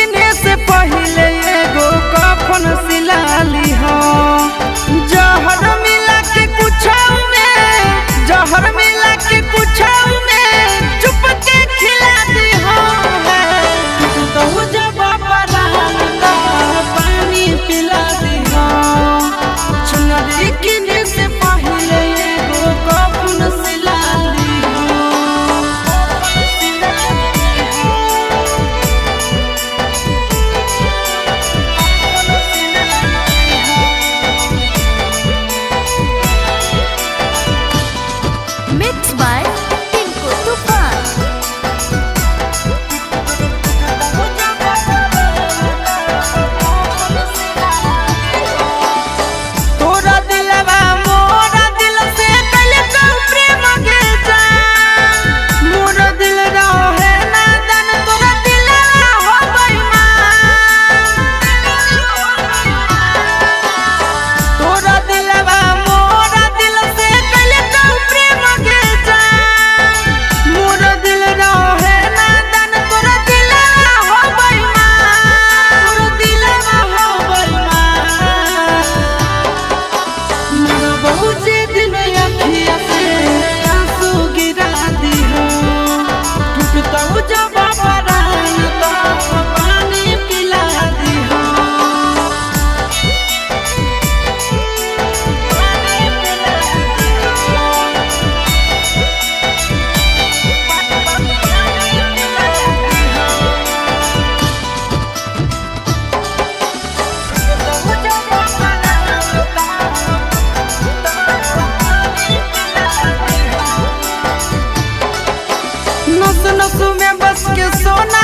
किने से पहले एगो कफन सिलाली हो। जहर मिला के कुछाऊ में, जहर मिला के कुछाऊ में चुप के खिला दी हो। तो जब परान का पानी पिला दी हो। चुनरी किने से पहले एगो कफन सिलाली हो। Mixed by Tinku Tufan. तोरा दिलवा मोरा दिल से कल तो प्रेम के जान। मोरा दिल रहे नादान, तोरा दिलवा हो बेईमान। तोरा दिलवा मोरा दिल से कल तो प्रेम के जान। मोरा दिल रहे नादान, तोरा दिलवा हो बेईमान। तोरा दिलवा हो बेईमान। मेरा बहुत से दिन अखिया से आंसू गिरा दी हो। टूटता हूँ जब परान तो पानी पिला दी हो। पानी पिला दी हो। नस नस में बस के सोना